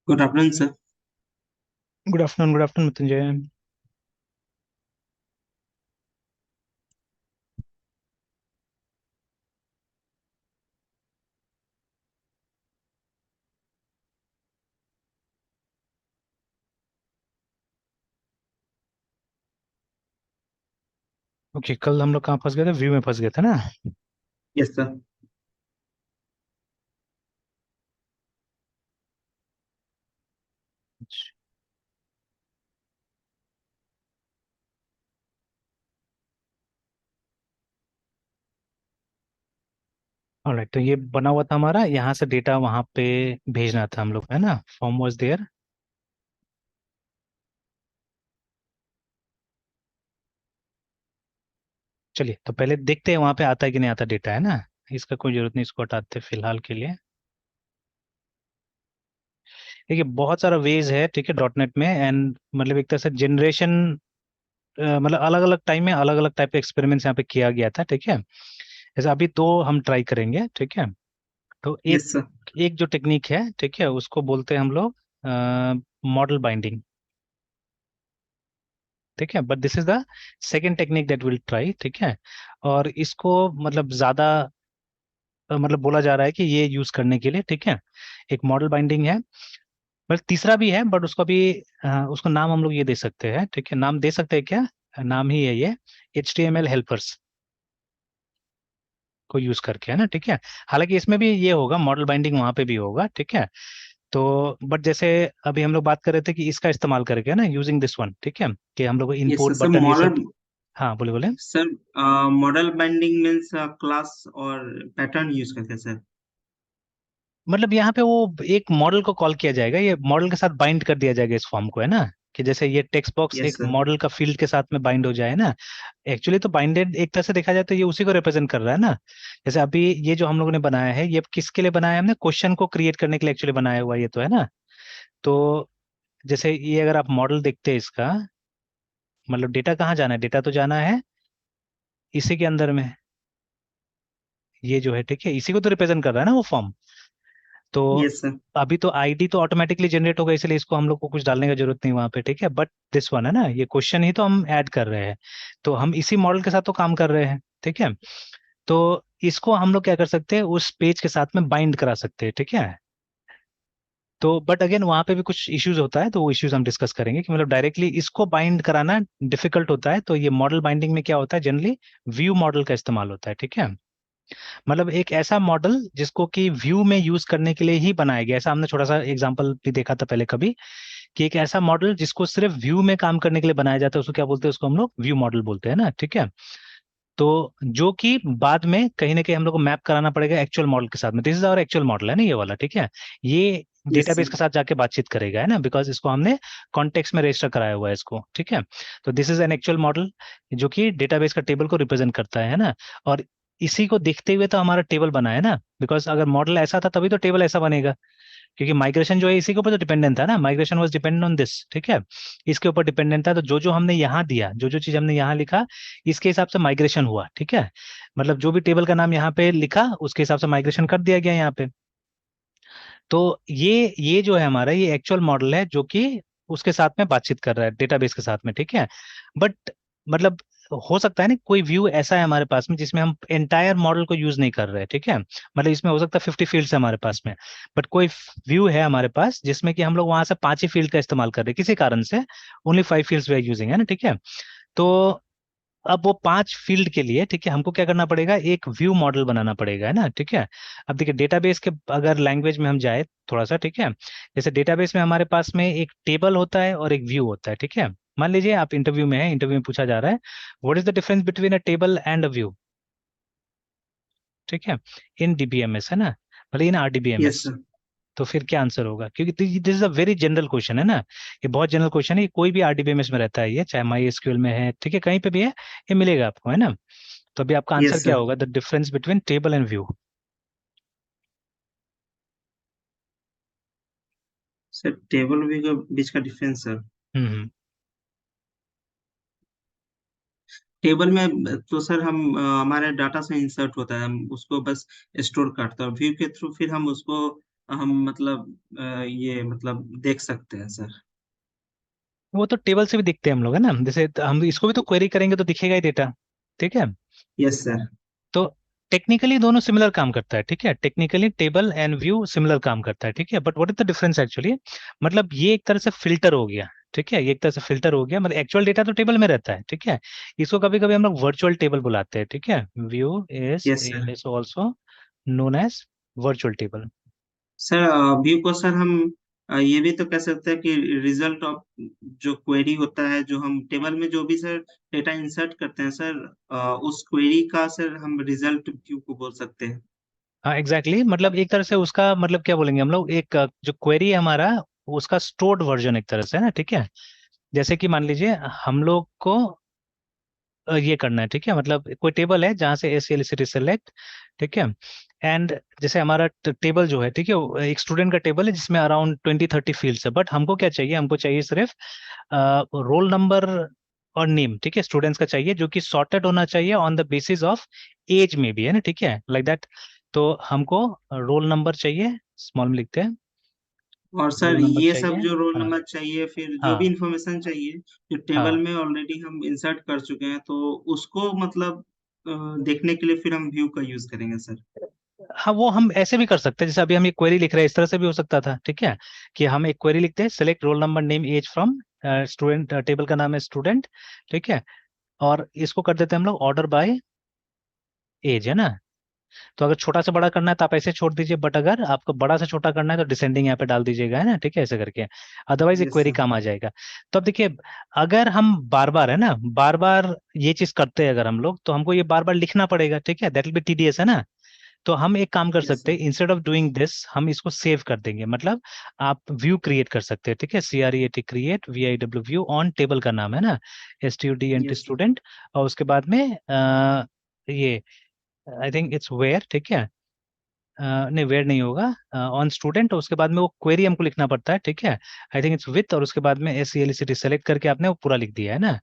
Good afternoon sir. Good afternoon Mrityunjay. Okay, कल हम लोग कहाँ फंस गए थे? व्यू में फंस गए थे ना। Yes sir. ऑलराइट, तो ये बना हुआ था हमारा, यहाँ से डेटा वहाँ पे भेजना था हम लोग, है ना? Form was there. चलिए, तो पहले देखते हैं वहाँ पे आता है कि नहीं आता डेटा, है ना? इसका कोई जरूरत नहीं, इसको हटाते हैं फिलहाल के लिए। देखिए, बहुत सारा वेज है, ठीक है, डॉट नेट में। एंड मतलब एक तरह से जनरेशन, मतलब अलग अलग टाइम में अलग अलग टाइप के एक्सपेरिमेंट्स यहाँ पे किया गया था, ठीक है। जैसे अभी दो हम ट्राई करेंगे, ठीक है। तो एक यस सर। एक जो टेक्निक है, ठीक है, उसको बोलते हैं हम लोग मॉडल बाइंडिंग, ठीक है। But this is the second technique that will try, ठीक है। और इसको मतलब ज्यादा मतलब बोला जा रहा है कि ये यूज करने के लिए, ठीक है। एक मॉडल बाइंडिंग है, बट तीसरा भी है, बट उसको भी उसको नाम हम लोग ये दे सकते हैं, ठीक है। नाम दे सकते हैं क्या? नाम ही है ये, HTML हेल्पर्स को यूज करके, है ना, ठीक है। हालांकि इसमें भी ये होगा, मॉडल बाइंडिंग वहां पे भी होगा, ठीक है। तो बट जैसे अभी हम लोग बात कर रहे थे कि इसका इस्तेमाल करके ना, यूजिंग दिस वन, ठीक है, कि हम लोग yes sir input sir button ये सब। मॉडल हाँ, बोले बोले। Sir model binding means class और पैटर्न यूज करते हैं सर। मतलब यहाँ पे वो एक मॉडल को कॉल किया जाएगा, ये मॉडल के साथ बाइंड कर दिया जाएगा इस फॉर्म को, है ना। कि जैसे ये टेक्स्ट बॉक्स यस एक सर। मॉडल का फील्ड के साथ में बाइंड हो जाए ना। एक्चुअली तो बाइंडेड एक तरह से देखा जाए तो ये उसी को रिप्रेजेंट कर रहा है ना। जैसे अभी ये जो हम लोगों ने बनाया है, ये किसके लिए बनाया है हमने? क्वेश्चन को क्रिएट करने के लिए एक्चुअली बनाया हुआ ये तो, है ना। तो जैसे ये अगर आप मॉडल देखते हैं इसका, मतलब डेटा कहाँ जाना है? डेटा तो जाना है इसी के अंदर में, ये जो है, ठीक है, इसी को तो रिप्रेजेंट कर रहा है ना वो फॉर्म। तो यस सर। अभी तो आईडी तो ऑटोमेटिकली जनरेट होगा, इसलिए इसको हम लोग को कुछ डालने की जरूरत नहीं वहां पे, ठीक है। बट दिस वन है ना, ये क्वेश्चन ही तो हम ऐड कर रहे हैं। तो हम इसी मॉडल के साथ तो काम कर रहे हैं, ठीक है। तो इसको हम लोग क्या कर सकते हैं, उस पेज के साथ में बाइंड करा सकते हैं, ठीक है। तो बट अगेन वहां पे भी कुछ इश्यूज होता है, तो वो इश्यूज हम डिस्कस करेंगे कि मतलब डायरेक्टली इसको बाइंड कराना डिफिकल्ट होता है। तो ये मॉडल बाइंडिंग में क्या होता है, जनरली व्यू मॉडल का इस्तेमाल होता है, ठीक है। मतलब एक ऐसा मॉडल जिसको कि व्यू में यूज करने के लिए ही बनाया गया, ऐसा हमने छोटा सा एग्जांपल भी देखा था पहले कभी, कि एक ऐसा मॉडल जिसको सिर्फ व्यू में काम करने के लिए बनाया जाता है, उसको क्या बोलते हैं? उसको हम लोग व्यू मॉडल बोलते हैं ना, ठीक है। तो जो कि बाद में कहीं ना कहीं हम लोग को मैप कराना पड़ेगा एक्चुअल मॉडल के साथ में। This is our actual model, है ना, ये वाला, ठीक है। ये यस डेटाबेस सर। के साथ जाके बातचीत करेगा, है ना, बिकॉज इसको हमने कॉन्टेक्स्ट में रजिस्टर कराया हुआ है इसको, ठीक है। तो this is an actual model जो कि डेटाबेस का टेबल को रिप्रेजेंट करता है ना। और इसी को देखते हुए तो हमारा टेबल बना है ना, बिकॉज अगर मॉडल ऐसा था तभी तो टेबल ऐसा बनेगा। क्योंकि माइग्रेशन जो है इसी के ऊपर तो डिपेंडेंट था ना, migration was dependent on this, ठीक है। इसके ऊपर डिपेंडेंट था, तो जो जो हमने यहाँ दिया, जो जो चीज हमने यहाँ लिखा, इसके हिसाब से माइग्रेशन हुआ, ठीक है। मतलब जो भी टेबल का नाम यहाँ पे लिखा, उसके हिसाब से माइग्रेशन कर दिया गया यहाँ पे। तो ये जो है हमारा, ये एक्चुअल मॉडल है जो कि उसके साथ में बातचीत कर रहा है, डेटाबेस के साथ में, ठीक है। बट मतलब हो सकता है ना कोई व्यू ऐसा है हमारे पास में जिसमें हम एंटायर मॉडल को यूज नहीं कर रहे हैं, ठीक है। मतलब इसमें हो सकता है 50 फील्ड्स है हमारे पास में। बट कोई व्यू है हमारे पास जिसमें कि हम लोग वहां से 5 ही फील्ड का इस्तेमाल कर रहे हैं किसी कारण से, only 5 fields we are using, है ना, ठीक है। तो अब वो 5 फील्ड के लिए, ठीक है, हमको क्या करना पड़ेगा? एक व्यू मॉडल बनाना पड़ेगा, है ना, ठीक है। अब देखिए, डेटाबेस के अगर लैंग्वेज में हम जाए थोड़ा सा, ठीक है। जैसे डेटाबेस में हमारे पास में एक टेबल होता है और एक व्यू होता है, ठीक है। मान लीजिए आप इंटरव्यू में है, इंटरव्यू में पूछा जा रहा है, what is the difference between a table and a view, ठीक है, इन DBMS, है ना, मतलब इन यस RDBMS। सर। तो फिर क्या आंसर होगा? क्योंकि this is a very general question, है ना। ये बहुत जनरल क्वेश्चन है, ये कोई भी RDBMS में रहता है, ये चाहे MySQL में है, ठीक है, कहीं पे भी है, ये मिलेगा आपको, है ना। तो अभी आपका आंसर यस क्या सर। होगा? The difference between table and view. Sir table view के बीच का डिफरेंस सर। हम्म। टेबल में तो सर हम हमारे डाटा से इंसर्ट होता है, हम उसको बस स्टोर करते हैं, व्यू के थ्रू फिर हम उसको हम मतलब ये मतलब देख सकते हैं सर? वो तो टेबल से भी दिखते हैं हम लोग, है ना, जैसे हम इसको भी तो क्वेरी करेंगे तो दिखेगा ही डेटा। ठीक है। Yes sir. तो टेक्निकली दोनों सिमिलर काम करता है, ठीक है, technically table and view similar काम करता है, ठीक है, but what is the difference actually, मतलब ये एक तरह से फिल्टर हो गया, ठीक है, ये एक तरह से फिल्टर हो गया, मतलब एक्चुअल डेटा तो टेबल में रहता है, ठीक है, इसको कभी कभी हम लोग वर्चुअल टेबल बुलाते हैं, ठीक है, view yes sir. Is also known as virtual table. Sir view को सर हम ये भी तो कह सकते हैं कि रिजल्ट ऑफ जो क्वेरी होता है, जो हम टेबल में जो भी सर डेटा इंसर्ट करते हैं सर, उस क्वेरी का सर हम रिजल्ट व्यू को बोल सकते हैं। हाँ एग्जैक्टली exactly, मतलब एक तरह से उसका मतलब क्या बोलेंगे हम लोग, एक जो क्वेरी है हमारा, उसका स्टोर्ड वर्जन एक तरह से, है ना, ठीक है, जैसे कि मान लीजिए हम लोग को ये करना है, ठीक है, मतलब कोई टेबल है जहाँ से S C L city select, ठीक है, एंड जैसे हमारा टेबल जो है, ठीक है, वो एक स्टूडेंट का टेबल है जिसमें अराउंड 20-30 फील्ड्स है, बट हमको क्या चाहिए, हमको चाहिए सिर्फ रोल नंबर और नेम, ठीक है, स्टूडेंट्स का चाहिए, जो कि सॉर्टेड होना चाहिए on the basis of age में भी, है ना, ठीक है, लाइक दैट। तो हमको रोल नंबर चाहिए, स्मॉल में लिखते हैं, और सर रोल नंबर ये सब चाहिए। जो रोल हाँ नंबर चाहिए, फिर जो भी हाँ इंफॉर्मेशन चाहिए जो टेबल हाँ में ऑलरेडी हम इंसर्ट कर चुके हैं, तो उसको मतलब देखने के लिए फिर हम व्यू का यूज करेंगे सर? हाँ, वो हम ऐसे भी कर सकते हैं, जैसे अभी हम एक क्वेरी लिख रहे हैं, इस तरह से भी हो सकता था, ठीक है, कि हम एक क्वेरी लिखते हैं, select roll number name age from student, table का नाम है स्टूडेंट, ठीक है, और इसको कर देते हैं हम लोग ऑर्डर बाय एज, है ना। तो अगर छोटा से बड़ा करना है तो आप ऐसे छोड़ दीजिए, बट अगर आपको बड़ा से छोटा करना है तो डिसेंडिंग यहाँ पे डाल दीजिएगा, है ना, ठीक है, ऐसे करके, अदरवाइज एक यस क्वेरी सर। काम आ जाएगा। तो अब देखिए, अगर हम बार बार, है ना, बार बार ये चीज करते हैं अगर हम लोग, तो हमको ये बार बार लिखना पड़ेगा, ठीक है, दैट विल बी टीडीएस, है ना। तो हम एक काम कर यस सकते सर। हैं, इंस्टेड ऑफ डूइंग दिस हम इसको सेव कर देंगे, मतलब आप व्यू क्रिएट कर सकते हैं, ठीक है, CREAT create VIW view on table का नाम है ना, STUDENT यस सर। स्टूडेंट, और उसके बाद में ये आई थिंक इट्स वेयर, ठीक है, नहीं वेयर नहीं होगा, ऑन स्टूडेंट, और उसके बाद में वो क्वेरी हमको लिखना पड़ता है, ठीक है, आई थिंक इट्स विथ, और उसके बाद में SCLCT सेलेक्ट करके आपने वो पूरा लिख दिया, है ना,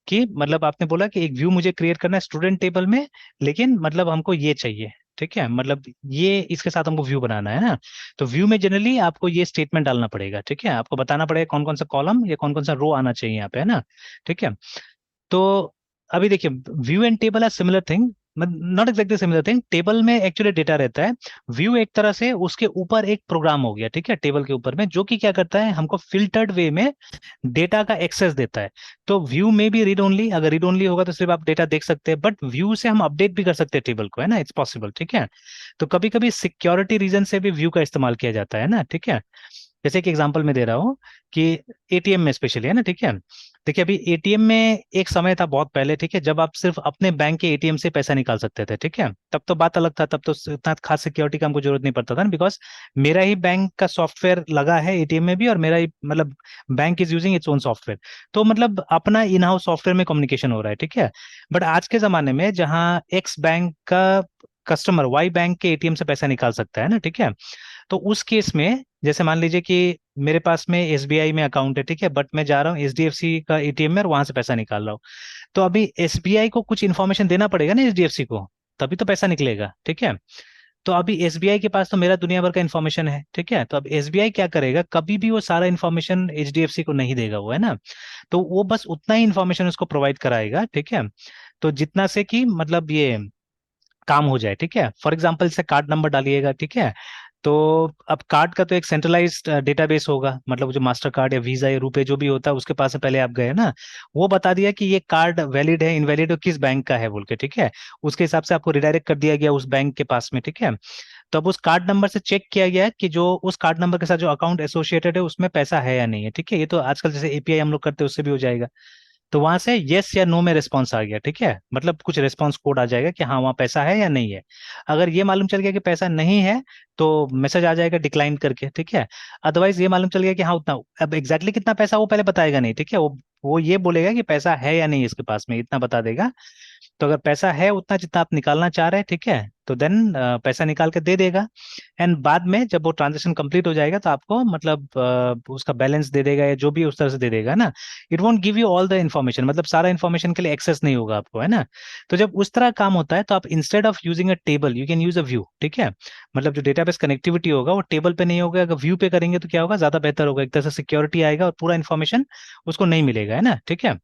कि मतलब आपने बोला कि एक व्यू मुझे क्रिएट करना है स्टूडेंट टेबल में, लेकिन मतलब हमको ये चाहिए, ठीक है, मतलब ये इसके साथ हमको व्यू बनाना है ना। तो व्यू में जनरली आपको ये स्टेटमेंट डालना पड़ेगा, ठीक है, आपको बताना पड़ेगा कौन कौन सा कॉलम या कौन कौन सा रो आना चाहिए यहाँ पे, है ना, ठीक है। तो अभी देखिए, view and table are similar thing, not exactly similar thing, table में एक्चुअली डेटा रहता है, व्यू एक तरह से उसके ऊपर एक प्रोग्राम हो गया, ठीक है, टेबल के ऊपर में, जो कि क्या करता है, हमको फिल्टर्ड वे में डेटा का एक्सेस देता है। तो व्यू में भी रीड ओनली, अगर रीड ओनली होगा तो सिर्फ आप डेटा देख सकते हैं, बट व्यू से हम अपडेट भी कर सकते हैं टेबल को, है ना, इट्स पॉसिबल, ठीक है। तो कभी कभी सिक्योरिटी रीजन से भी व्यू का इस्तेमाल किया जाता है ना, ठीक है। जैसे कि एग्जांपल में दे रहा हूँ कि एटीएम में स्पेशली, है ना, ठीक है, देखिए अभी एटीएम में एक समय था बहुत पहले, ठीक है, जब आप सिर्फ अपने बैंक के एटीएम से पैसा निकाल सकते थे, ठीक है, तब तो बात अलग था, तब तो इतना खास सिक्योरिटी का हमको जरूरत नहीं पड़ता था ना, बिकॉज मेरा ही बैंक का सॉफ्टवेयर लगा है एटीएम में भी, और मेरा ही मतलब bank is using its own software, तो मतलब अपना इन हाउस सॉफ्टवेयर में कम्युनिकेशन हो रहा है, ठीक है। बट आज के जमाने में जहाँ एक्स बैंक का कस्टमर वाई बैंक के एटीएम से पैसा निकाल सकता है ना, ठीक है, तो उस केस में जैसे मान लीजिए कि मेरे पास में एसबीआई में अकाउंट है, ठीक है, बट मैं जा रहा हूँ एचडीएफसी का एटीएम में और वहां से पैसा निकाल रहा हूँ, तो अभी एसबीआई को कुछ इन्फॉर्मेशन देना पड़ेगा ना एचडीएफसी को, तभी तो पैसा निकलेगा, ठीक है। तो अभी एसबीआई के पास तो मेरा दुनिया भर का इन्फॉर्मेशन है, ठीक है, तो अब एसबीआई क्या करेगा, कभी भी वो सारा इन्फॉर्मेशन एचडीएफसी को नहीं देगा वो, है ना, तो वो बस उतना ही इन्फॉर्मेशन उसको प्रोवाइड कराएगा, ठीक है, तो जितना से कि मतलब ये काम हो जाए, ठीक है, फॉर एग्जाम्पल से कार्ड नंबर डालिएगा, ठीक है, तो अब कार्ड का तो एक सेंट्रलाइज्ड डेटाबेस होगा, मतलब जो मास्टर कार्ड या वीजा या रुपए जो भी होता है उसके पास से पहले आप गए ना, वो बता दिया कि ये कार्ड वैलिड है इनवैलिड है किस बैंक का है बोल के, ठीक है, उसके हिसाब से आपको रिडायरेक्ट कर दिया गया उस बैंक के पास में, ठीक है। तो अब उस कार्ड नंबर से चेक किया गया कि जो उस कार्ड नंबर के साथ जो अकाउंट एसोसिएटेड है उसमें पैसा है या नहीं है, ठीक है, ये तो आजकल जैसे एपीआई हम लोग करते हैं उससे भी हो जाएगा। तो वहां से यस या नो में रिस्पॉन्स आ गया, ठीक है, मतलब कुछ रिस्पॉन्स कोड आ जाएगा कि हाँ वहाँ पैसा है या नहीं है। अगर ये मालूम चल गया कि पैसा नहीं है तो मैसेज आ जाएगा डिक्लाइन करके, ठीक है। अदरवाइज ये मालूम चल गया कि हाँ उतना, अब एग्जैक्टली कितना पैसा वो पहले बताएगा नहीं, ठीक है, वो ये बोलेगा कि पैसा है या नहीं इसके पास में, इतना बता देगा। तो अगर पैसा है उतना जितना आप निकालना चाह रहे हैं, ठीक है, तो देन पैसा निकाल के दे देगा। एंड बाद में जब वो ट्रांजेक्शन कंप्लीट हो जाएगा तो आपको मतलब उसका बैलेंस दे देगा या जो भी उस तरह से दे देगा ना। It won't give you all the information, मतलब सारा इन्फॉर्मेशन के लिए एक्सेस नहीं होगा आपको, है ना। तो जब उस तरह काम होता है तो आप instead of using a table you can use a view, ठीक है। मतलब जो डेटाबेस कनेक्टिविटी होगा वो टेबल पे नहीं होगा, अगर व्यू पे करेंगे तो क्या होगा, ज्यादा बेहतर होगा, एक तरह से सिक्योरिटी आएगा और पूरा इन्फॉर्मेशन उसको नहीं मिलेगा, है ना, ठीक है।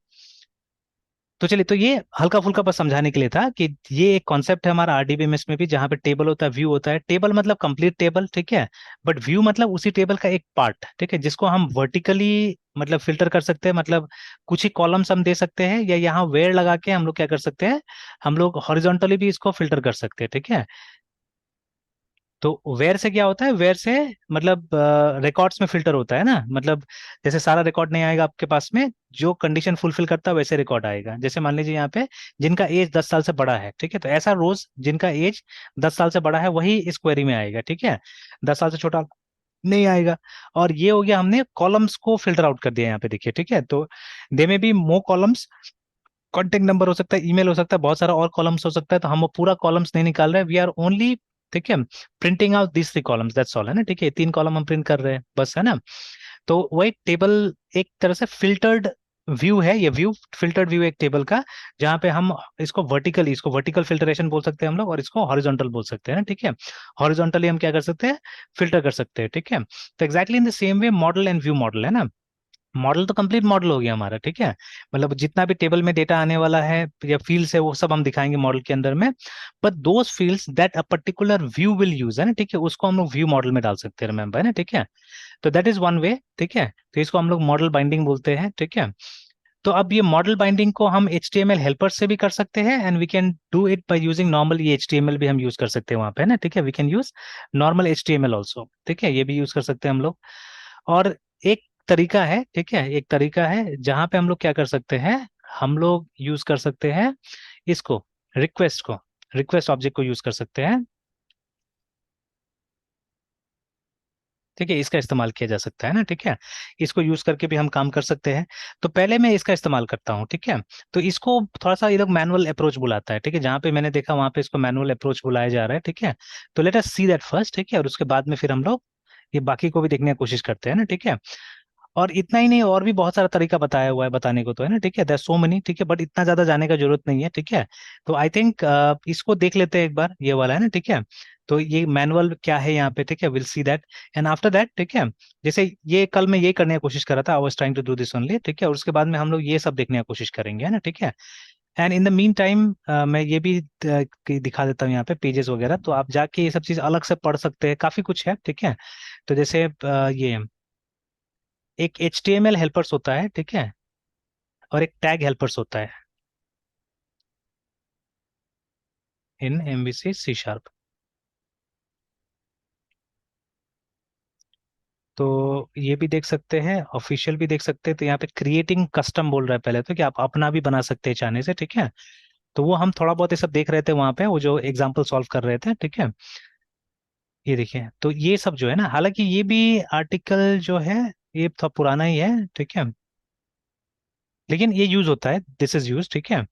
तो चलिए, तो ये हल्का फुल्का बस समझाने के लिए था कि ये एक कॉन्सेप्ट है हमारा आरडीबीएमएस में भी, जहाँ पे टेबल होता है, व्यू होता है। टेबल मतलब कंप्लीट टेबल, ठीक है, बट व्यू मतलब उसी टेबल का एक पार्ट, ठीक है, जिसको हम वर्टिकली मतलब फिल्टर कर सकते हैं, मतलब कुछ ही कॉलम्स हम दे सकते हैं, या यहाँ वेयर लगा के हम लोग क्या कर सकते हैं, हम लोग हॉरिजॉन्टली भी इसको फिल्टर कर सकते हैं, ठीक है। तो वेयर से क्या होता है, वेयर से मतलब रिकॉर्ड्स में फिल्टर होता है ना, मतलब जैसे सारा रिकॉर्ड नहीं आएगा आपके पास में, जो कंडीशन फुलफिल करता है वैसे रिकॉर्ड आएगा। जैसे मान लीजिए यहाँ पे जिनका एज 10 साल से बड़ा है, ठीक है, तो ऐसा रोज जिनका एज 10 साल से बड़ा है वही इस क्वेरी में आएगा, ठीक है, 10 साल से छोटा नहीं आएगा। और ये हो गया, हमने कॉलम्स को फिल्टर आउट कर दिया यहाँ पे, देखिए, ठीक है। तो दे में be more columns, contact number हो सकता है, ईमेल हो सकता है, बहुत सारा और कॉलम्स हो सकता है, तो हम वो पूरा कॉलम्स नहीं निकाल रहे हैं, वी आर ओनली, ठीक है, printing out this 3 columns, that's all, है ना, ठीक है, 3 कॉलम हम प्रिंट कर रहे हैं बस, है ना। तो वही टेबल एक तरह से फिल्टर्ड व्यू है, ये व्यू फिल्टर्ड व्यू एक टेबल का, जहाँ पे हम इसको वर्टिकली, इसको वर्टिकल फिल्ट्रेशन बोल सकते हैं हम लोग, और इसको हॉरिजॉन्टल बोल सकते हैं ना, ठीक है। हॉरिजॉन्टली हम क्या कर सकते हैं, फिल्टर कर सकते हैं, ठीक है। तो exactly in the same way model and view model, है ना। मॉडल तो कंप्लीट मॉडल हो गया हमारा, ठीक है, मतलब जितना भी टेबल में डेटा आने वाला है या फील्ड्स है वो सब हम दिखाएंगे मॉडल के अंदर में। But those fields that a particular view will use, है ना, ठीक है, उसको हम लोग व्यू मॉडल में डाल सकते हैं, रिमेंबर, है ना, ठीक है। तो दैट इज वन वे, ठीक है, तो इसको हम लोग मॉडल बाइंडिंग बोलते हैं, ठीक है। तो अब ये मॉडल बाइंडिंग को हम HTML हेल्पर से भी कर सकते हैं, and we can do it by using normal, ये HTML भी हम यूज कर सकते हैं वहां पे, है ना, ठीक है, we can use normal HTML also, ठीक है, ये भी यूज कर सकते हैं हम लोग। और एक तरीका है, ठीक है, एक तरीका है जहां पे हम लोग क्या कर सकते हैं, हम लोग यूज कर सकते हैं इसको, रिक्वेस्ट को, रिक्वेस्ट ऑब्जेक्ट को यूज कर सकते हैं, ठीक है, इसका इस्तेमाल किया जा सकता है ना, ठीक है, इसको यूज करके भी हम काम कर सकते हैं। तो पहले मैं इसका इस्तेमाल करता हूँ, ठीक है। तो इसको थोड़ा सा ये लोग मैनुअल अप्रोच बुलाता है, ठीक है, जहाँ पे मैंने देखा वहां पे इसको मैनुअल अप्रोच बुलाया जा रहा है, ठीक है। तो let us see that first, ठीक है, और उसके बाद में फिर हम लोग ये बाकी को भी देखने की कोशिश करते हैं ना, ठीक है। और इतना ही नहीं, और भी बहुत सारा तरीका बताया हुआ है बताने को तो, है ना, ठीक है, देयर सो मेनी, ठीक है, बट इतना ज्यादा जाने का जरूरत नहीं है, ठीक है। तो आई थिंक इसको देख लेते हैं एक बार, ये वाला, है ना, ठीक है। तो ये मैनुअल क्या है यहाँ पे, ठीक है, will see that, and after that, ठीक है, जैसे ये कल मैं ये करने की कोशिश कर रहा था, I was trying to do this only, ठीक है, और उसके बाद में हम लोग ये सब देखने की कोशिश करेंगे, है ना, ठीक है। And in the mean time मैं ये भी दिखा देता हूँ यहाँ पे पेजेस वगैरह, तो आप जाके ये सब चीज अलग से पढ़ सकते हैं, काफी कुछ है, ठीक है। तो जैसे ये एक HTML हेल्पर्स होता है, ठीक है, और एक टैग हेल्पर्स होता है इन MVC C#। तो ये भी देख सकते हैं, ऑफिशियल भी देख सकते हैं। तो यहाँ पे क्रिएटिंग कस्टम बोल रहा है पहले तो, कि आप अपना भी बना सकते हैं चाहने से, ठीक है। तो वो हम थोड़ा बहुत ये सब देख रहे थे वहां पे, वो जो एग्जाम्पल सॉल्व कर रहे थे, ठीक है। ये देखिए, तो ये सब जो है ना, हालांकि ये भी आर्टिकल जो है ये थोड़ा पुराना ही है, ठीक है, लेकिन ये यूज होता है, दिस इज यूज, ठीक है।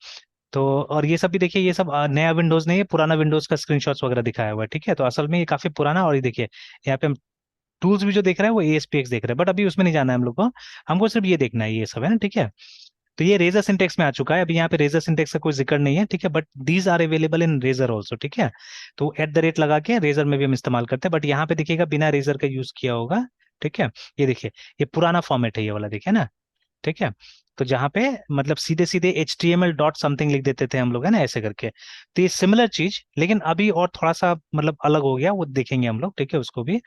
तो और ये सब भी देखिए, ये सब नया विंडोज नहीं है, पुराना विंडोज का स्क्रीनशॉट्स वगैरह दिखाया हुआ है, ठीक है। तो असल में ये काफी पुराना, और ये देखिए यहाँ पे हम टूल्स भी जो देख रहे हैं वो ASPX देख रहे हैं, बट अभी उसमें नहीं जाना है हम लोग को, हमको सिर्फ ये देखना है, ये सब, है ना, ठीक है। तो ये रेजर सिंटेक्स में आ चुका है, अभी यहाँ पे रेजर सिंटेक्स का कोई जिक्र नहीं है, ठीक है, but these are available in razor also, ठीक है। तो @ लगा के रेजर में भी हम इस्तेमाल करते हैं, बट यहाँ पे देखिएगा बिना रेजर का यूज किया होगा, ठीक है। ये देखिए, ये पुराना फॉर्मेट है ये वाला, देखिए ना, ठीक है। तो जहाँ पे मतलब सीधे सीधे HTML डॉट समथिंग लिख देते थे हम लोग, है ना, ऐसे करके। तो ये सिमिलर चीज, लेकिन अभी और थोड़ा सा मतलब अलग हो गया, वो देखेंगे हम लोग, ठीक है, उसको भी।